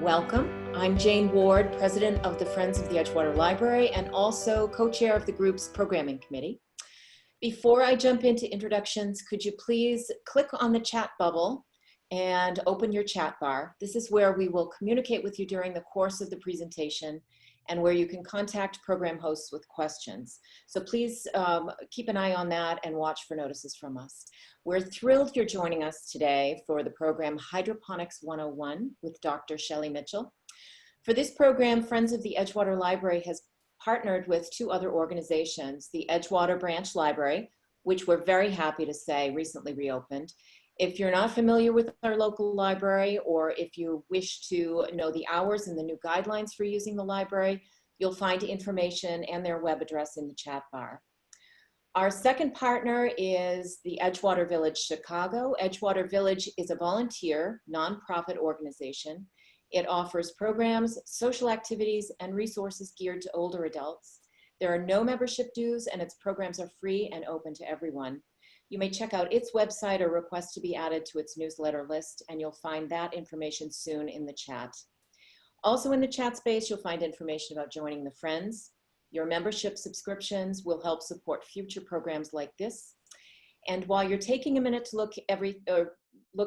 Welcome. I'm Jane Ward, President of the Friends of the Edgewater Library and also co-chair of the group's programming committee. Before I jump into introductions, could you please click on the chat bubble and open your chat bar. This is where we will communicate with you during the course of the presentation and where you can contact program hosts with questions. So please keep an eye on that and watch for notices from us. We're thrilled you're joining us today for the program Hydroponics 101 with Dr. Shelley Mitchell. For this program, Friends of the Edgewater Library has partnered with two other organizations, the Edgewater Branch Library, which we're very happy to say recently reopened. If you're not familiar with our local library, or if you wish to know the hours and the new guidelines for using the library, you'll find information and their web address in the chat bar. Our second partner is the Edgewater Village Chicago. Edgewater Village is a volunteer nonprofit organization. It offers programs, social activities, and resources geared to older adults. There are no membership dues, and its programs are free and open to everyone. You may check out its website or request to be added to its newsletter list, and you'll find that information soon in the chat. Also in the chat space, you'll find information about joining the Friends. Your membership subscriptions will help support future programs like this. And while you're taking a minute to look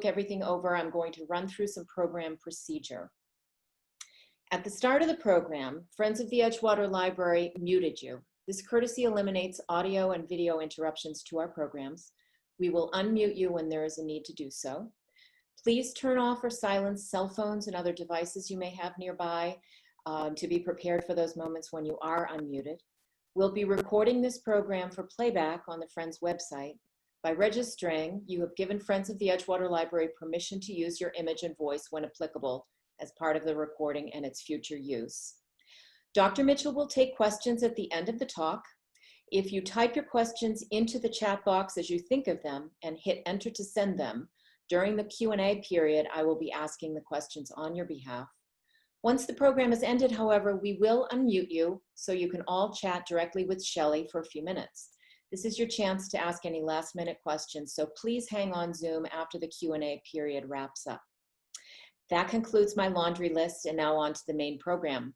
everything over, I'm going to run through some program procedure. At the start of the program, Friends of the Edgewater Library muted you. This courtesy eliminates audio and video interruptions to our programs. We will unmute you when there is a need to do so. Please turn off or silence cell phones and other devices you may have nearby to be prepared for those moments when you are unmuted. We'll be recording this program for playback on the Friends website. By registering, you have given Friends of the Edgewater Library permission to use your image and voice when applicable as part of the recording and its future use. Dr. Mitchell will take questions at the end of the talk. If you type your questions into the chat box as you think of them and hit enter to send them, during the Q&A period, I will be asking the questions on your behalf. Once the program is ended, however, we will unmute you so you can all chat directly with Shelley for a few minutes. This is your chance to ask any last-minute questions, so please hang on Zoom after the Q&A period wraps up. That concludes my laundry list, and now on to the main program.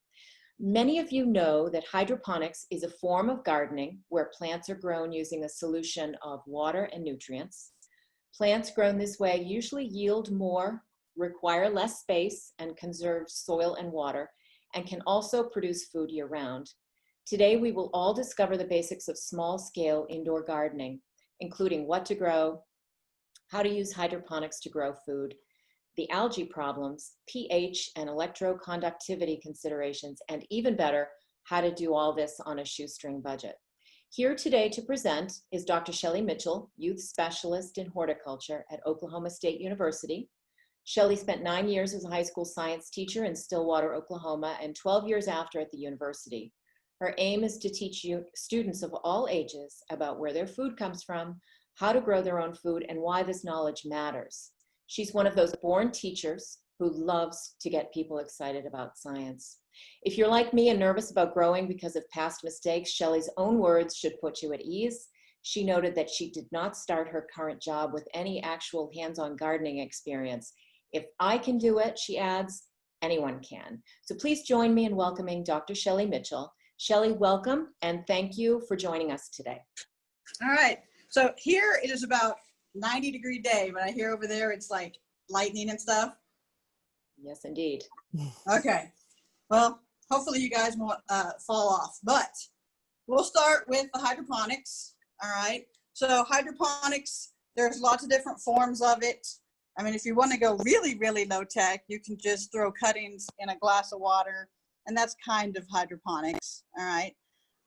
Many of you know that hydroponics is a form of gardening where plants are grown using a solution of water and nutrients. Plants grown this way usually yield more, require less space, and conserve soil and water, and can also produce food year-round. Today, we will all discover the basics of small-scale indoor gardening, including what to grow, how to use hydroponics to grow food, the algae problems, pH and electroconductivity considerations, and even better, how to do all this on a shoestring budget. Here today to present is Dr. Shelley Mitchell, Youth Specialist in Horticulture at Oklahoma State University. Shelley spent 9 years as a high school science teacher in Stillwater, Oklahoma, and 12 years after at the university. Her aim is to teach students of all ages about where their food comes from, how to grow their own food, and why this knowledge matters. She's one of those born teachers who loves to get people excited about science. If you're like me and nervous about growing because of past mistakes, Shelley's own words should put you at ease. She noted that she did not start her current job with any actual hands-on gardening experience. If I can do it, she adds, anyone can. So please join me in welcoming Dr. Shelley Mitchell. Shelley, welcome, and thank you for joining us today. All right, so here it is about 90-degree day, but I hear over there it's like lightning and stuff. Yes, indeed. Okay, well, hopefully you guys won't fall off, but we'll start with the hydroponics. All right, so hydroponics, there's lots of different forms of it. I mean, if you want to go really, really low tech, you can just throw cuttings in a glass of water, and that's kind of hydroponics. All right,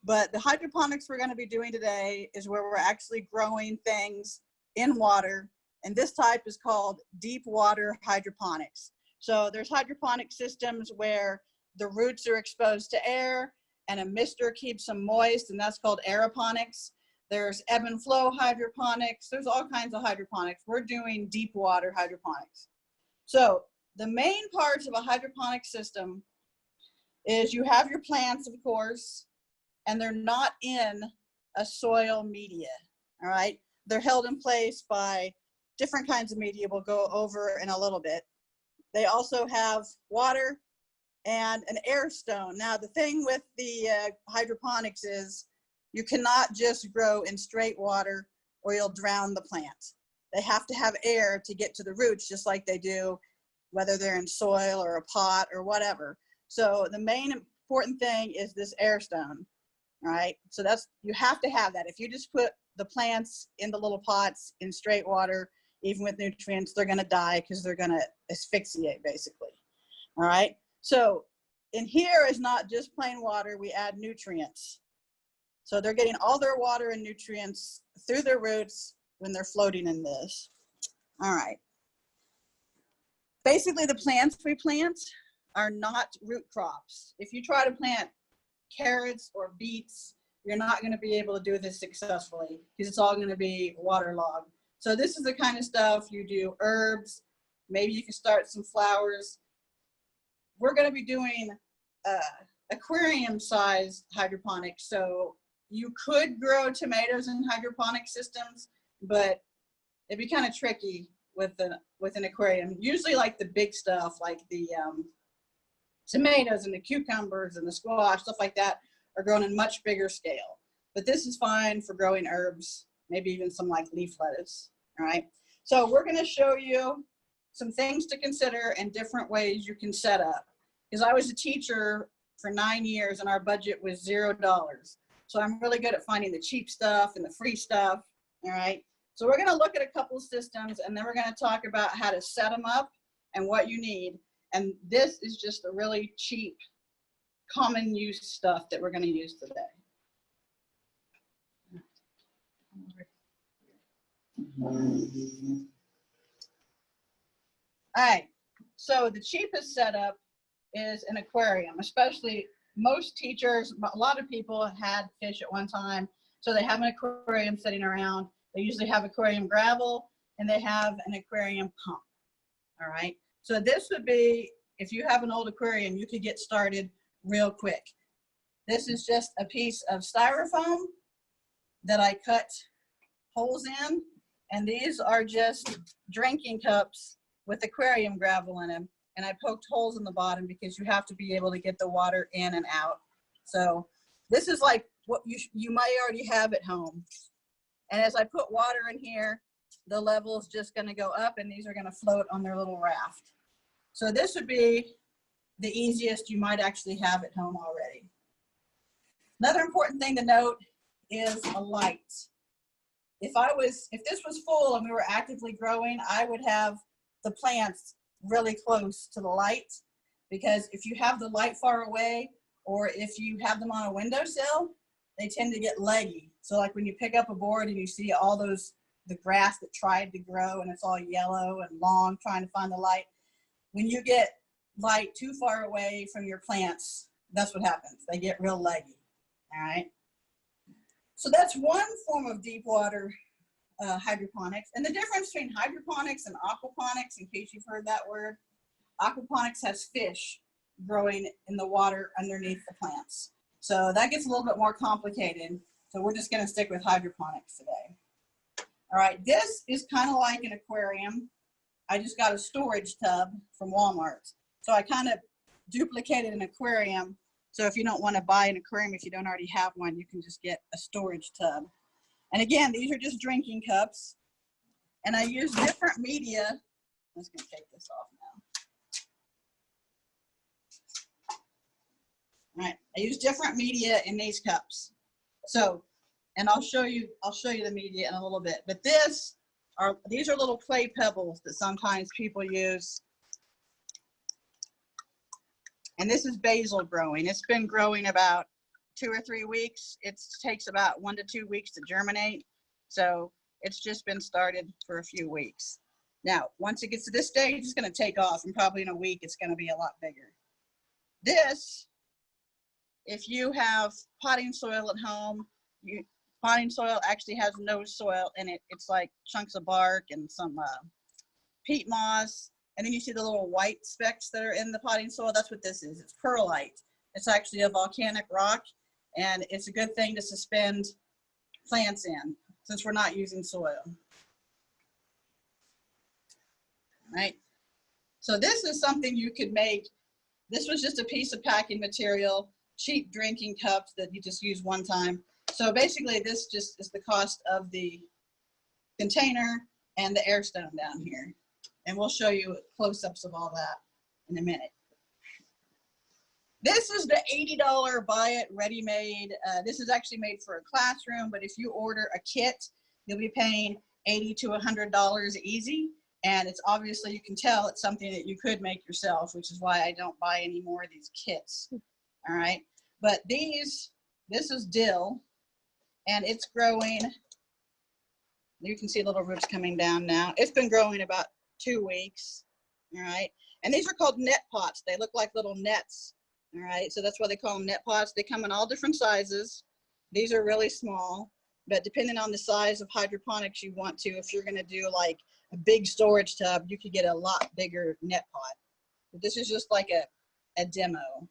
but the hydroponics we're going to be doing today is where we're actually growing things in water, and this type is called deep water hydroponics. So there's hydroponic systems where the roots are exposed to air and a mister keeps them moist, and that's called aeroponics. There's ebb and flow hydroponics. There's all kinds of hydroponics. We're doing deep water hydroponics. So the main parts of a hydroponic system is you have your plants, of course, and they're not in a soil media, all right? They're held in place by different kinds of media we'll go over in a little bit. They also have water and an air stone. Now, the thing with the hydroponics is you cannot just grow in straight water or you'll drown the plant. They have to have air to get to the roots, just like they do, whether they're in soil or a pot or whatever. So the main important thing is this air stone, right? So that's, you have to have that. If you just put the plants in the little pots in straight water, even with nutrients, they're gonna die because they're gonna asphyxiate basically, all right? So in here is not just plain water, we add nutrients. So they're getting all their water and nutrients through their roots when they're floating in this. All right. Basically, the plants we plant are not root crops. If you try to plant carrots or beets, you're not going to be able to do this successfully because it's all going to be waterlogged. So this is the kind of stuff you do herbs. Maybe you can start some flowers. We're going to be doing aquarium-sized hydroponics. So you could grow tomatoes in hydroponic systems, but it'd be kind of tricky with an aquarium. Usually like the big stuff, like the tomatoes and the cucumbers and the squash, stuff like that, are grown in much bigger scale. But this is fine for growing herbs, maybe even some like leaf lettuce, all right? So we're gonna show you some things to consider and different ways you can set up. Because I was a teacher for 9 years and our budget was $0. So I'm really good at finding the cheap stuff and the free stuff, all right? So we're gonna look at a couple systems and then we're gonna talk about how to set them up and what you need. And this is just a really cheap, common use stuff that we're gonna use today. All right, so the cheapest setup is an aquarium, especially most teachers, a lot of people had fish at one time, so they have an aquarium sitting around. They usually have aquarium gravel and they have an aquarium pump, all right? So this would be, if you have an old aquarium, you could get started real quick. This is just a piece of styrofoam that I cut holes in, and these are just drinking cups with aquarium gravel in them. And I poked holes in the bottom because you have to be able to get the water in and out. So this is like what you might already have at home. And as I put water in here, the level is just gonna go up and these are gonna float on their little raft. So this would be the easiest you might actually have at home already. Another important thing to note is a light. If this was full and we were actively growing, I would have the plants really close to the light, because if you have the light far away or if you have them on a windowsill, they tend to get leggy. So like when you pick up a board and you see all the grass that tried to grow and it's all yellow and long trying to find the light, when you get light too far away from your plants, that's what happens. They get real leggy, all right? So that's one form of deep water hydroponics. And the difference between hydroponics and aquaponics, in case you've heard that word, aquaponics has fish growing in the water underneath the plants. So that gets a little bit more complicated. So we're just gonna stick with hydroponics today. All right, this is kind of like an aquarium. I just got a storage tub from Walmart. So I kind of duplicated an aquarium. So if you don't want to buy an aquarium, if you don't already have one, you can just get a storage tub. And again, these are just drinking cups. And I use different media. I'm just gonna take this off now. All right, I use different media in these cups. So, and I'll show you the media in a little bit. But these are little clay pebbles that sometimes people use. And this is basil growing. It's been growing about 2 or 3 weeks. It takes about 1 to 2 weeks to germinate. So it's just been started for a few weeks. Now, once it gets to this stage, it's gonna take off, and probably in a week, it's gonna be a lot bigger. This, if you have potting soil at home, potting soil actually has no soil in it. It's like chunks of bark and some peat moss. And then you see the little white specks that are in the potting soil. That's what this is. It's perlite. It's actually a volcanic rock, and it's a good thing to suspend plants in since we're not using soil. Right? So this is something you could make This was just a piece of packing material, cheap drinking cups that you just use one time. So basically this just is the cost of the container and the air stone down here. And we'll show you close-ups of all that in a minute. This is the $80 buy it ready-made. This is actually made for a classroom, but if you order a kit, you'll be paying $80 to $100 easy. And it's obviously, you can tell it's something that you could make yourself, which is why I don't buy any more of these kits. All right. But this is dill, and it's growing. You can see little roots coming down now. It's been growing about 2 weeks. All right. And these are called net pots. They look like little nets. All right. So that's why they call them net pots. They come in all different sizes. These are really small, but depending on the size of hydroponics you want to, if you're going to do like a big storage tub, you could get a lot bigger net pot. But this is just like a demo.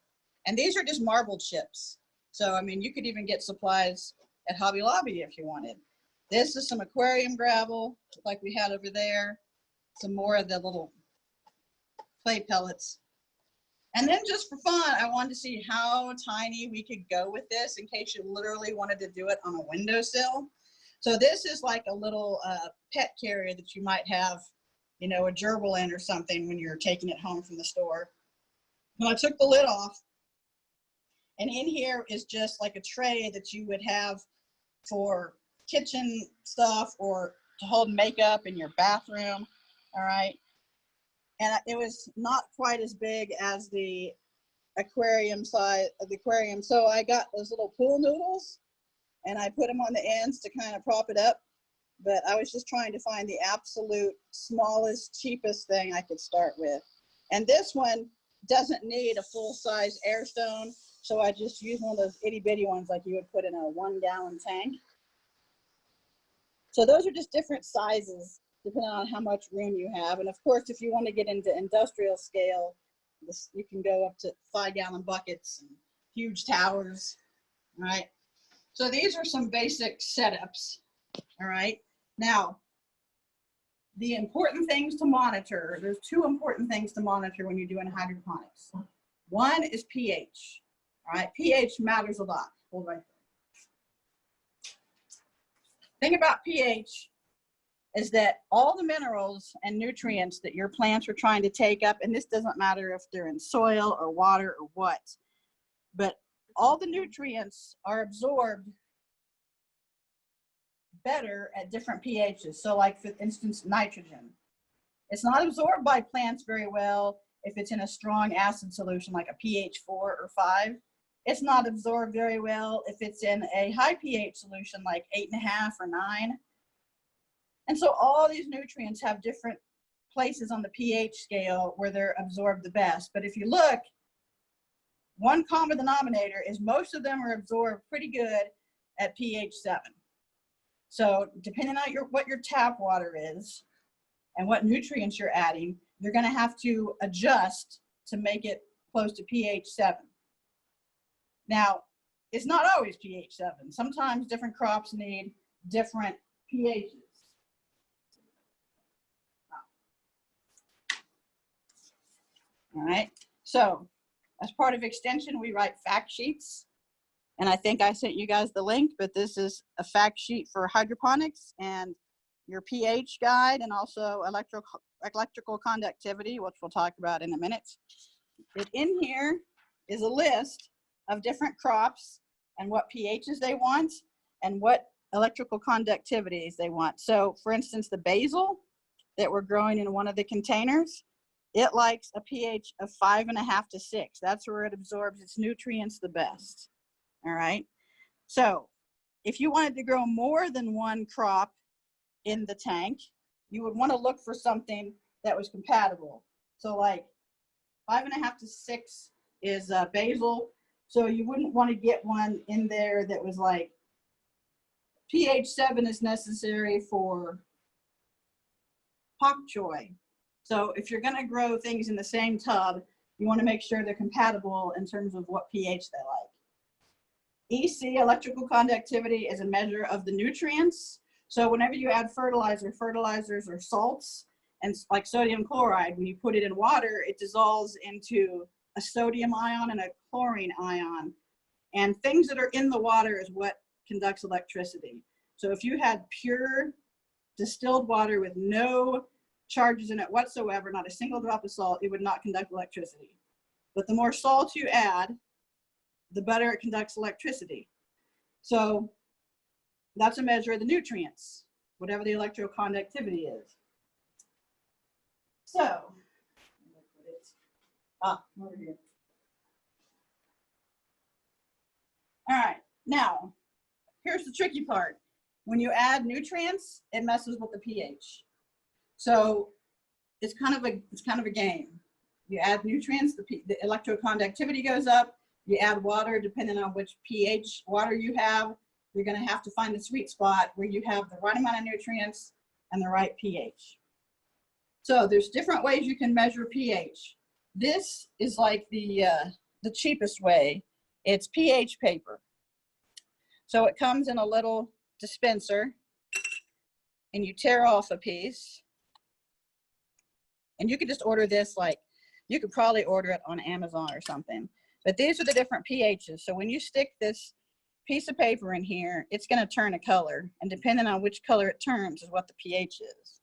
And these are just marble chips. So, I mean, you could even get supplies at Hobby Lobby if you wanted. This is some aquarium gravel, like we had over there. Some more of the little clay pellets. And then just for fun, I wanted to see how tiny we could go with this in case you literally wanted to do it on a windowsill. So this is like a little pet carrier that you might have, you know, a gerbil in or something when you're taking it home from the store. Well, I took the lid off, and in here is just like a tray that you would have for kitchen stuff or to hold makeup in your bathroom. All right. And it was not quite as big as the aquarium size of the aquarium. So I got those little pool noodles and I put them on the ends to kind of prop it up. But I was just trying to find the absolute smallest, cheapest thing I could start with. And this one doesn't need a full-size air stone. So I just used one of those itty bitty ones like you would put in a 1-gallon tank. So those are just different sizes depending on how much room you have. And of course, if you want to get into industrial scale, you can go up to 5-gallon buckets and huge towers. All right. So these are some basic setups. All right. Now, the important things to monitor, there's 2 important things to monitor when you're doing hydroponics. One is pH. All right. pH matters a lot. Hold right there. Thing about pH is that all the minerals and nutrients that your plants are trying to take up, and this doesn't matter if they're in soil or water or what, but all the nutrients are absorbed better at different pHs. So like for instance, nitrogen. It's not absorbed by plants very well if it's in a strong acid solution like a pH 4 or 5. It's not absorbed very well if it's in a high pH solution like 8.5 or 9. And so all these nutrients have different places on the pH scale where they're absorbed the best. But if you look, one common denominator is most of them are absorbed pretty good at pH 7. So depending on what your tap water is and what nutrients you're adding, you're going to have to adjust to make it close to pH 7. Now, it's not always pH 7. Sometimes different crops need different pHs. All right, so as part of extension, we write fact sheets. And I think I sent you guys the link, but this is a fact sheet for hydroponics and your pH guide and also electrical conductivity, which we'll talk about in a minute. But in here is a list of different crops and what pHs they want and what electrical conductivities they want. So for instance, the basil that we're growing in one of the containers, it likes a pH of 5.5 to 6. That's where it absorbs its nutrients the best. All right. So if you wanted to grow more than one crop in the tank, you would want to look for something that was compatible. So like 5.5 to 6 is basil. So you wouldn't want to get one in there that was like pH 7 is necessary for pak choi. So if you're going to grow things in the same tub, you want to make sure they're compatible in terms of what pH they like. EC, electrical conductivity, is a measure of the nutrients. So whenever you add fertilizers or salts, and like sodium chloride, when you put it in water, it dissolves into a sodium ion and a chlorine ion. And things that are in the water is what conducts electricity. So if you had pure distilled water with no charges in it whatsoever, not a single drop of salt, it would not conduct electricity. But the more salt you add, the better it conducts electricity. So that's a measure of the nutrients, whatever the electroconductivity is. So, over here. All right, now, here's the tricky part. When you add nutrients, it messes with the pH. So it's kind of a game. You add nutrients, the electroconductivity goes up. You add water, depending on which pH water you have, you're going to have to find the sweet spot where you have the right amount of nutrients and the right pH. So there's different ways you can measure pH. This is like the cheapest way. It's pH paper. So it comes in a little dispenser, and you tear off a piece. And you could just order this, like, you could probably order it on Amazon or something. But these are the different pHs. So when you stick this piece of paper in here, it's going to turn a color. And depending on which color it turns is what the pH is.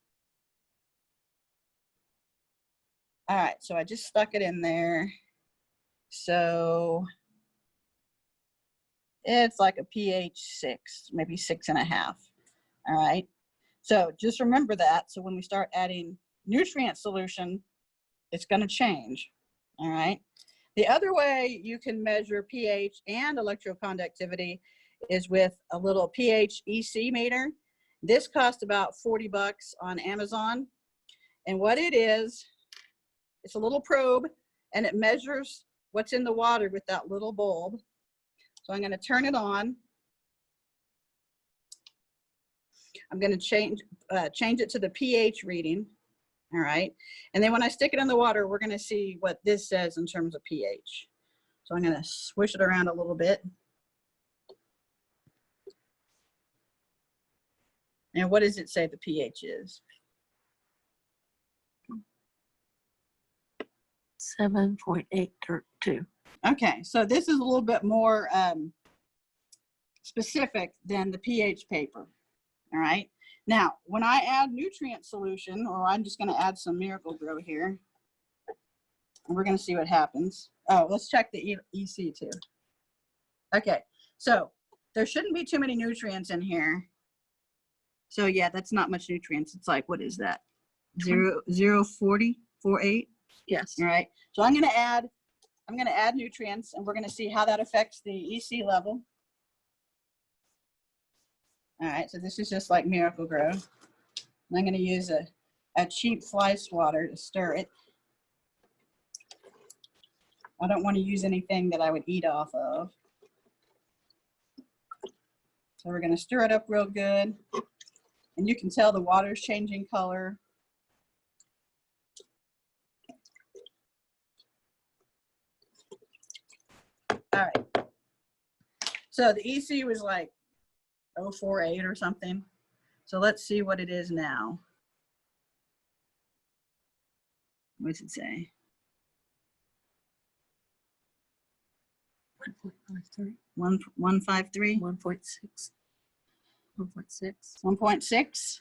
All right, so I just stuck it in there. So it's like a pH 6, maybe 6.5. All right, so just remember that. So when we start adding nutrient solution, it's going to change. All right. The other way you can measure pH and electroconductivity is with a little pH EC meter. This costs about 40 bucks on Amazon. And what it is, it's a little probe, and it measures what's in the water with that little bulb. So I'm going to turn it on. I'm going to change it to the pH reading. All right. And then when I stick it in the water, we're going to see what this says in terms of pH. So I'm going to swish it around a little bit. And what does it say the pH is? 7.832. Okay, so this is a little bit more specific than the pH paper. All right. Now, when I add nutrient solution, or I'm just going to add some Miracle Grow here, and we're going to see what happens. Oh, let's check the EC too. Okay, so there shouldn't be too many nutrients in here. So yeah, that's not much nutrients. It's like, what is that? 0.04048? Yes. All right. So I'm going to add nutrients, and we're going to see how that affects the EC level. All right, so this is just like Miracle Grow. And I'm going to use a cheap fly swatter to stir it. I don't want to use anything that I would eat off of. So we're going to stir it up real good. And you can tell the water's changing color. All right. So the EC was like 0.48 or something. So let's see what it is now. What does it say? 1.53. 1.53? 1.6. 1.6. 1.6.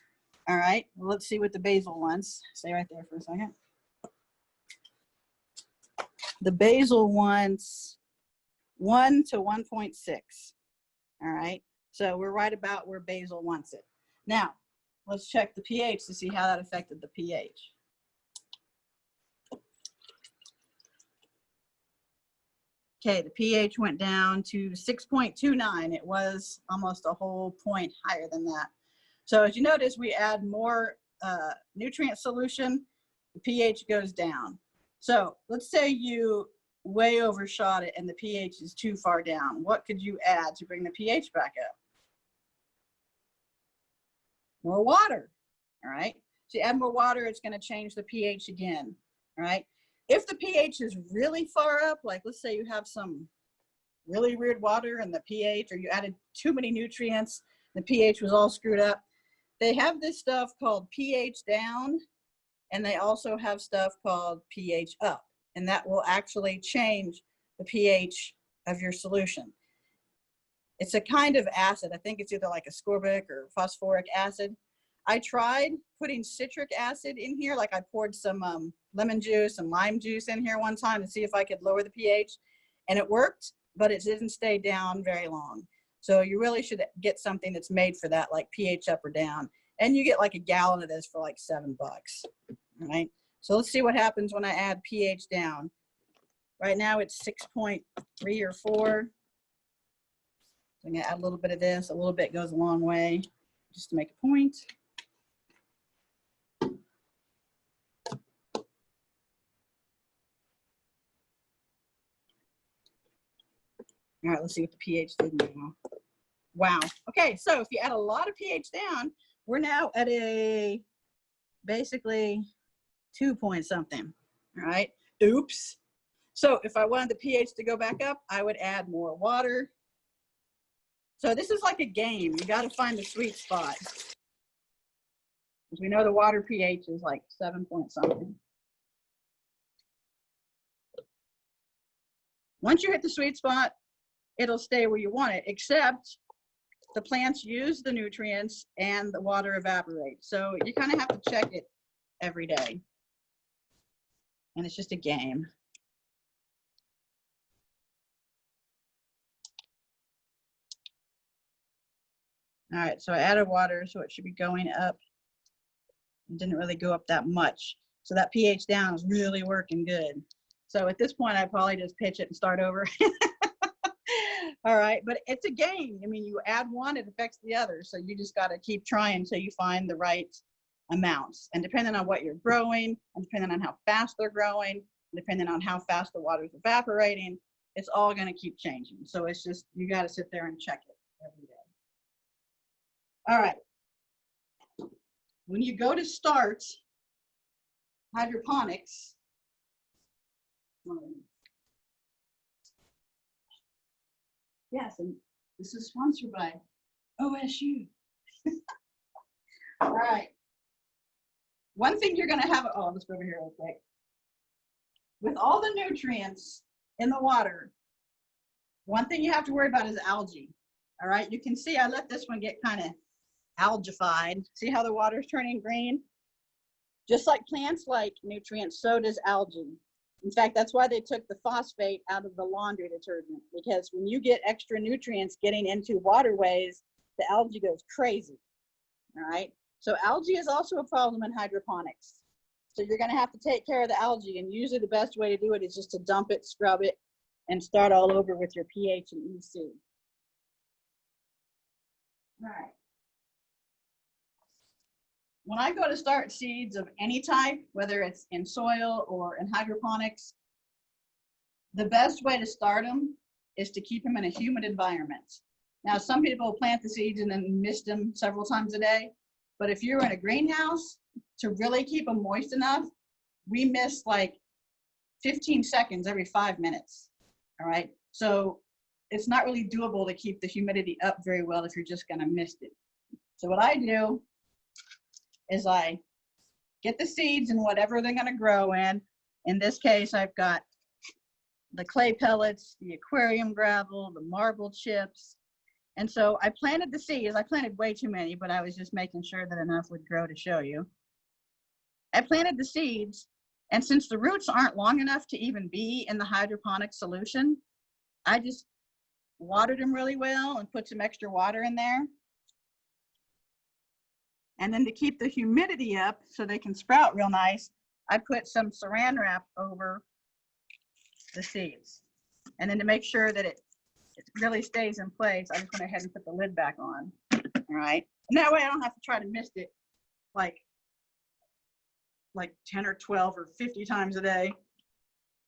All right. Well, let's see what the basal wants. Stay right there for a second. The basal wants 1 to 1.6. All right. So we're right about where basal wants it. Now, let's check the pH to see how that affected the pH. Okay, the pH went down to 6.29. It was almost a whole point higher than that. So as you notice, we add more nutrient solution, the pH goes down. So let's say you way overshot it and the pH is too far down. What could you add to bring the pH back up? More water. All right. So you add more water, it's going to change the pH again. All right. If the pH is really far up, like let's say you have some really weird water and the pH, or you added too many nutrients, the pH was all screwed up, they have this stuff called pH down, and they also have stuff called pH up. and that will actually change the pH of your solution. It's a kind of acid. I think it's either like ascorbic or phosphoric acid. I tried putting citric acid in here, like I poured some lemon juice and lime juice in here one time to see if I could lower the pH, and it worked, but it didn't stay down very long. So you really should get something that's made for that, like pH up or down. And you get like a gallon of this for like $7, right? So let's see what happens when I add pH down. Right now it's 6.3 or 4. I'm gonna add a little bit of this. A little bit goes a long way, just to make a point. All right, let's see what the pH did now. Wow. Okay, so if you add a lot of pH down, we're now at a basically 2 point something. All right. Oops. So if I wanted the pH to go back up, I would add more water. So this is like a game. You got to find the sweet spot. As we know, the water pH is like 7 point something. Once you hit the sweet spot, it'll stay where you want it, except the plants use the nutrients and the water evaporates. So you kind of have to check it every day. And it's just a game. All right, so I added water, so it should be going up. It didn't really go up that much. So that pH down is really working good. So at this point, I'd probably just pitch it and start over. All right, but it's a game. I mean, you add one, it affects the other. So you just got to keep trying until you find the right amounts. And depending on what you're growing, and depending on how fast they're growing, depending on how fast the water's evaporating, it's all going to keep changing. So it's just, you got to sit there and check it every day. All right. When you go to start hydroponics, yes, and this is sponsored by OSU. All right. One thing you're going to have, oh, let's go over here real quick. With all the nutrients in the water, one thing you have to worry about is algae. All right. You can see I let this one get kind of algified. See how the water's turning green? Just like plants like nutrients, so does algae. In fact, that's why they took the phosphate out of the laundry detergent, because when you get extra nutrients getting into waterways, the algae goes crazy. All right. So algae is also a problem in hydroponics. So you're going to have to take care of the algae, and usually the best way to do it is just to dump it, scrub it, and start all over with your pH and EC. All right. When I go to start seeds of any type, whether it's in soil or in hydroponics, the best way to start them is to keep them in a humid environment. Now, some people plant the seeds and then mist them several times a day. But if you're in a greenhouse, to really keep them moist enough, we mist like 15 seconds every 5 minutes. All right. So it's not really doable to keep the humidity up very well if you're just going to mist it. So what I do is I get the seeds and whatever they're going to grow in. In this case, I've got the clay pellets, the aquarium gravel, the marble chips. And so I planted the seeds. I planted way too many, but I was just making sure that enough would grow to show you. I planted the seeds, and since the roots aren't long enough to even be in the hydroponic solution, I just watered them really well and put some extra water in there. And then to keep the humidity up so they can sprout real nice, I put some saran wrap over the seeds. And then to make sure that it really stays in place, I just went ahead and put the lid back on. All right. And that way I don't have to try to mist it like 10 or 12 or 50 times a day.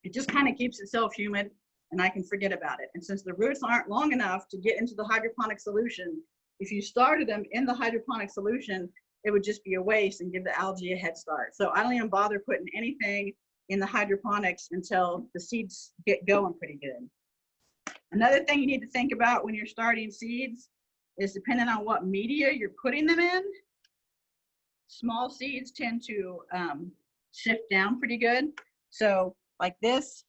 It just kind of keeps itself humid and I can forget about it. And since the roots aren't long enough to get into the hydroponic solution, if you started them in the hydroponic solution, it would just be a waste and give the algae a head start. So I don't even bother putting anything in the hydroponics until the seeds get going pretty good. Another thing you need to think about when you're starting seeds is depending on what media you're putting them in, small seeds tend to shift down pretty good. So like this.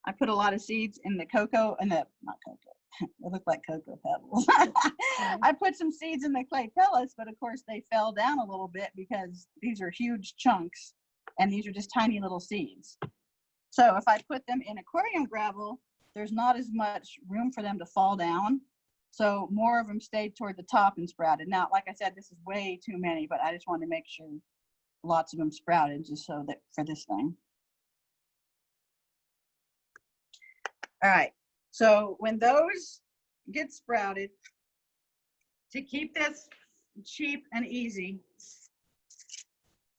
I put a lot of seeds in the cocoa, and the, not cocoa, they look like cocoa pebbles. I put some seeds in the clay pellets, but of course they fell down a little bit because these are huge chunks and these are just tiny little seeds. So if I put them in aquarium gravel, there's not as much room for them to fall down. So more of them stayed toward the top and sprouted. Now, like I said, this is way too many, but I just wanted to make sure lots of them sprouted just so that for this thing. All right, so when those get sprouted, to keep this cheap and easy,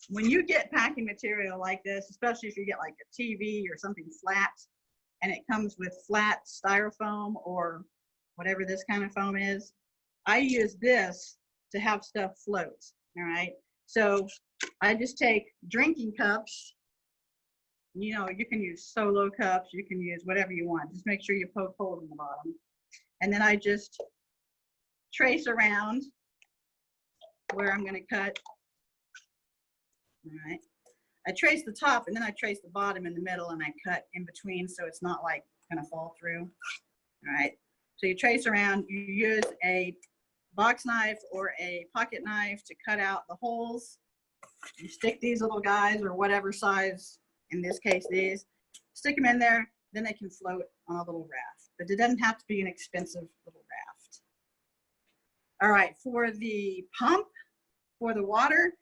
when you get packing material like this, especially if you get like a TV or something flat, and it comes with flat styrofoam or whatever this kind of foam is, I use this to have stuff float, all right? So I just take drinking cups. You know, you can use solo cups, you can use whatever you want. Just make sure you poke holes in the bottom. And then I just trace around where I'm gonna cut. All right. I trace the top and then I trace the bottom in the middle and I cut in between so it's not like gonna fall through. All right. So you trace around, you use a box knife or a pocket knife to cut out the holes. You stick these little guys or whatever size, in this case these, stick them in there, then they can float on a little raft. But it doesn't have to be an expensive little raft. All right, for the pump, for the water,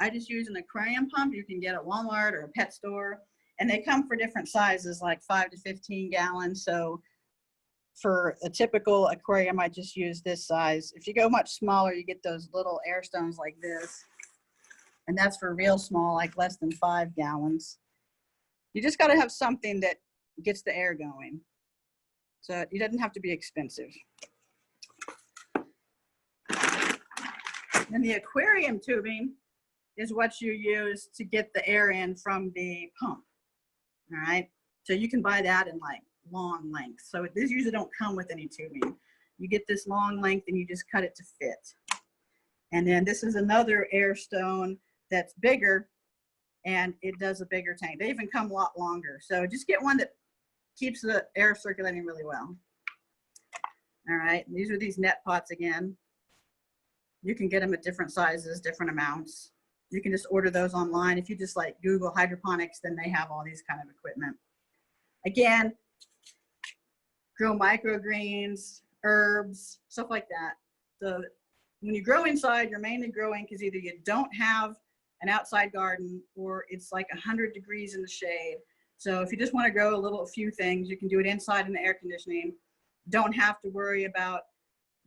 I just use an aquarium pump you can get at Walmart or a pet store. And they come for different sizes, like 5 to 15 gallons. So for a typical aquarium, I just use this size. If you go much smaller, you get those little air stones like this. And that's for real small, like less than 5 gallons. You just got to have something that gets the air going. So it doesn't have to be expensive. And the aquarium tubing is what you use to get the air in from the pump. All right. So you can buy that in like long lengths. So these usually don't come with any tubing. You get this long length and you just cut it to fit. And then this is another air stone that's bigger and it does a bigger tank. They even come a lot longer. So just get one that keeps the air circulating really well. All right, these are these net pots again. You can get them at different sizes, different amounts. You can just order those online. If you just like Google hydroponics, then they have all these kind of equipment. Again, grow microgreens, herbs, stuff like that. So when you grow inside, you're mainly growing because either you don't have an outside garden or it's like 100 degrees in the shade. So if you just want to grow a few things, you can do it inside in the air conditioning. Don't have to worry about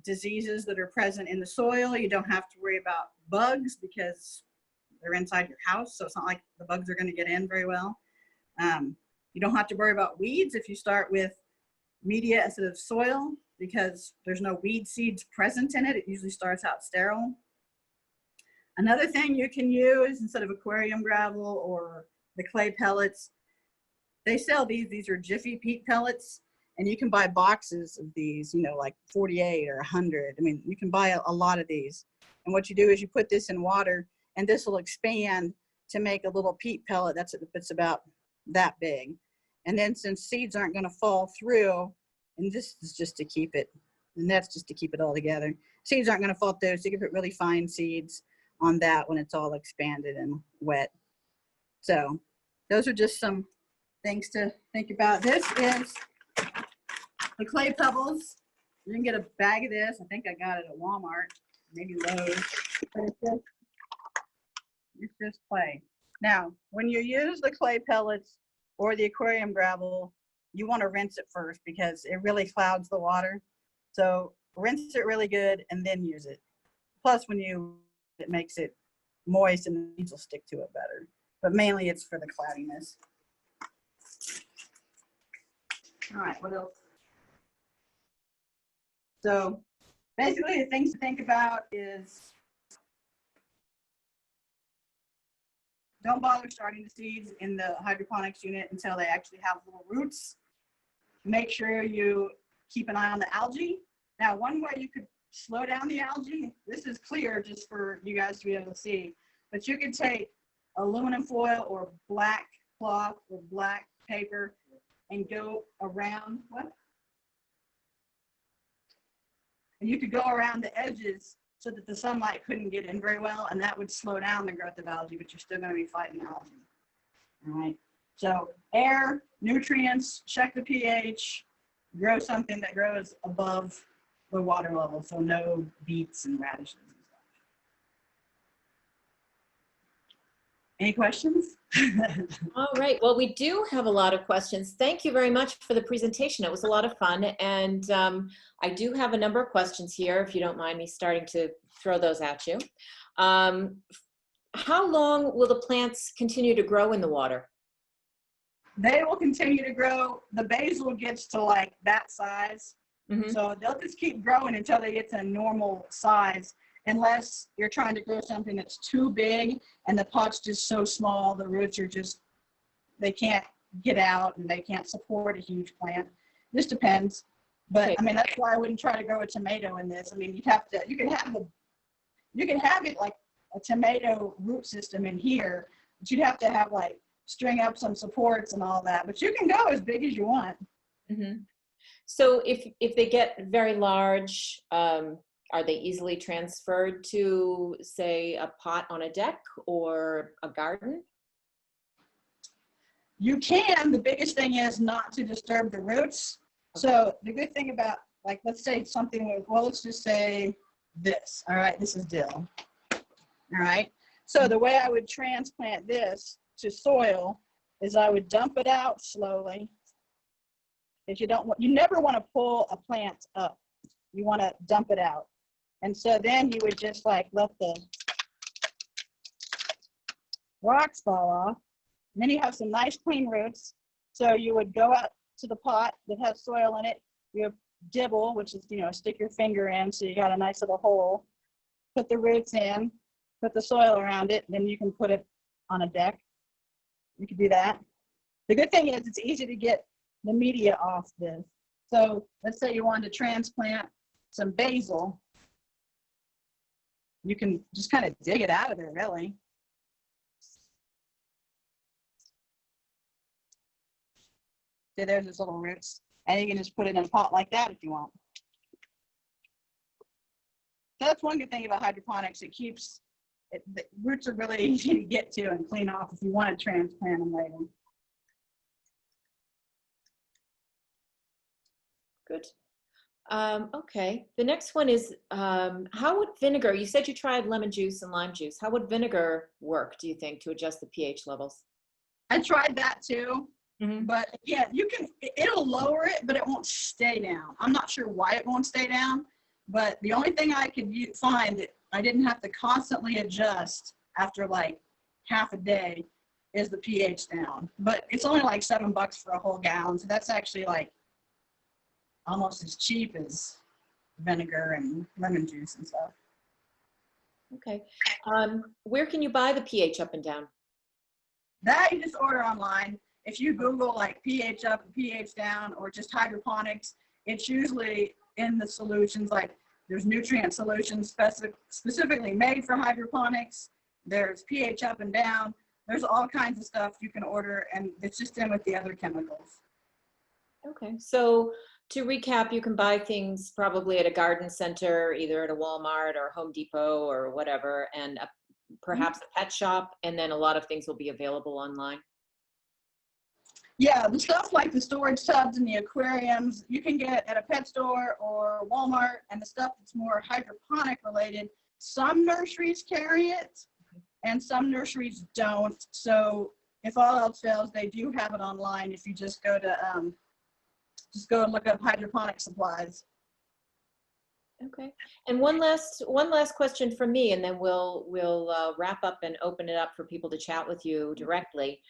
diseases that are present in the soil. You don't have to worry about bugs because they're inside your house. So it's not like the bugs are going to get in very well. You don't have to worry about weeds if you start with media instead of soil because there's no weed seeds present in it. It usually starts out sterile. Another thing you can use instead of aquarium gravel or the clay pellets, they sell these are Jiffy peat pellets, and you can buy boxes of these, you know, like 48 or 100. I mean, you can buy a lot of these. And what you do is you put this in water, and this will expand to make a little peat pellet that's about that big. And then since seeds aren't going to fall through, and this is just to keep it, and that's just to keep it all together. Seeds aren't going to fall through, so you can put really fine seeds on that when it's all expanded and wet. So those are just some things to think about. This is the clay pebbles. You can get a bag of this. I think I got it at Walmart, maybe Lowe's, but it's just clay. Now, when you use the clay pellets or the aquarium gravel, you want to rinse it first because it really clouds the water. So rinse it really good and then use it. Plus, it makes it moist and the seeds will stick to it better. But mainly it's for the cloudiness. All right, what else? So basically the things to think about is don't bother starting the seeds in the hydroponics unit until they actually have little roots. Make sure you keep an eye on the algae. Now, one way you could slow down the algae, this is clear just for you guys to be able to see, but you could take aluminum foil or black cloth or black paper and go around, what? And you could go around the edges so that the sunlight couldn't get in very well, and that would slow down the growth of algae, but you're still going to be fighting algae. All right. So air, nutrients, check the pH, grow something that grows above the water level, so no beets and radishes and stuff. Any questions? All right. Well, we do have a lot of questions. Thank you very much for the presentation. It was a lot of fun. And I do have a number of questions here, if you don't mind me starting to throw those at you. How long will the plants continue to grow in the water? They will continue to grow. The basil gets to like that size. Mm-hmm. So they'll just keep growing until they get to a normal size, unless you're trying to grow something that's too big and the pot's just so small, the roots are just, they can't get out and they can't support a huge plant. This depends. But Okay. I mean, that's why I wouldn't try to grow a tomato in this. I mean, you'd have to, you can have it like a tomato root system in here, but you'd have to have like string up some supports and all that, but you can go as big as you want. Mm-hmm. So if they get very large, are they easily transferred to, say, a pot on a deck or a garden? You can. The biggest thing is not to disturb the roots. So the good thing about, like, let's say something with, well, let's just say this. All right, this is dill. All right. So the way I would transplant this to soil is I would dump it out slowly. If you don't want, you never want to pull a plant up. You want to dump it out. And so then you would just like let the rocks fall off. And then you have some nice clean roots. So you would go out to the pot that has soil in it. You have dibble, which is, you know, stick your finger in. So you got a nice little hole. Put the roots in, put the soil around it. Then you can put it on a deck. You can do that. The good thing is it's easy to get the media off this. So let's say you wanted to transplant some basil. You can just kind of dig it out of there, really. See, there's his little roots. And you can just put it in a pot like that if you want. So that's one good thing about hydroponics. It keeps, the roots are really easy to get to and clean off if you want to transplant them later. Good. Okay. The next one is, how would vinegar, you said you tried lemon juice and lime juice. How would vinegar work, do you think, to adjust the pH levels? I tried that too. Mm-hmm. But yeah, you can, it'll lower it, but it won't stay down. I'm not sure why it won't stay down, but the only thing I could find that I didn't have to constantly adjust after like half a day is the pH down. But it's only like $7 for a whole gallon. So that's actually like almost as cheap as vinegar and lemon juice and stuff. Okay. Where can you buy the pH up and down? That you just order online. If you Google like pH up and pH down or just hydroponics, it's usually in the solutions. Like there's nutrient solutions specifically made for hydroponics. There's pH up and down. There's all kinds of stuff you can order, and it's just in with the other chemicals. Okay. So to recap, you can buy things probably at a garden center, either at a Walmart or Home Depot or whatever, and perhaps a pet shop, and then a lot of things will be available online. Yeah, the stuff like the storage tubs and the aquariums, you can get at a pet store or Walmart, and the stuff that's more hydroponic related, some nurseries carry it and some nurseries don't. So if all else fails, they do have it online if you just go to, just go and look up hydroponic supplies. Okay. And one last question from me, and then we'll wrap up and open it up for people to chat with you directly.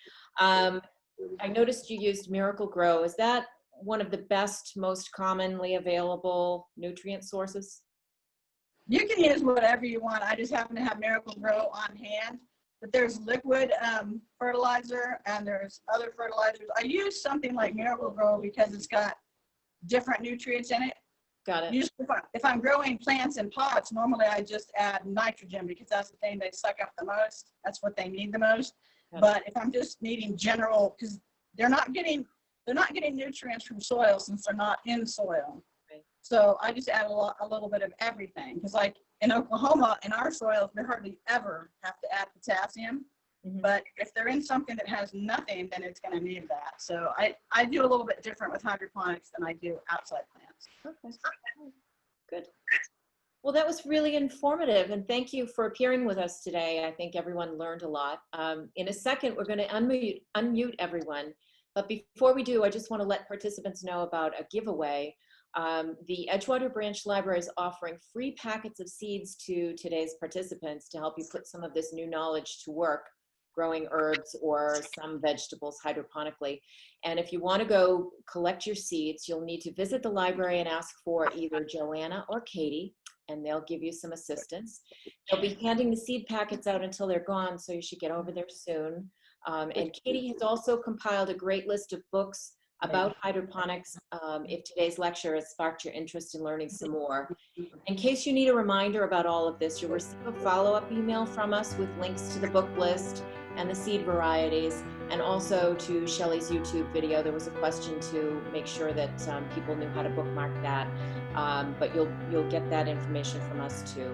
I noticed you used Miracle Grow. Is that one of the best, most commonly available nutrient sources? You can use whatever you want. I just happen to have Miracle Grow on hand. But there's liquid fertilizer and there's other fertilizers. I use something like Miracle Grow because it's got different nutrients in it. Got it. Usually if I'm growing plants in pots, normally I just add nitrogen because that's the thing they suck up the most. That's what they need the most. But if I'm just needing general, because they're not getting nutrients from soil since they're not in soil. Right. So I just add a little bit of everything. Because like in Oklahoma, in our soils, we hardly ever have to add potassium. Mhm. But if they're in something that has nothing, then it's going to need that. So I do a little bit different with hydroponics than I do outside plants. Okay. Good. Well, that was really informative, and thank you for appearing with us today. I think everyone learned a lot. In a second, we're going to unmute everyone. But before we do, I just want to let participants know about a giveaway. The Edgewater Branch Library is offering free packets of seeds to today's participants to help you put some of this new knowledge to work, growing herbs or some vegetables hydroponically. And if you want to go collect your seeds, you'll need to visit the library and ask for either Joanna or Katie, and they'll give you some assistance. They'll be handing the seed packets out until they're gone, so you should get over there soon. And Katie has also compiled a great list of books about hydroponics if today's lecture has sparked your interest in learning some more. In case you need a reminder about all of this, you'll receive a follow-up email from us with links to the book list and the seed varieties, and also to Shelley's YouTube video. There was a question to make sure that people knew how to bookmark that, but you'll get that information from us too.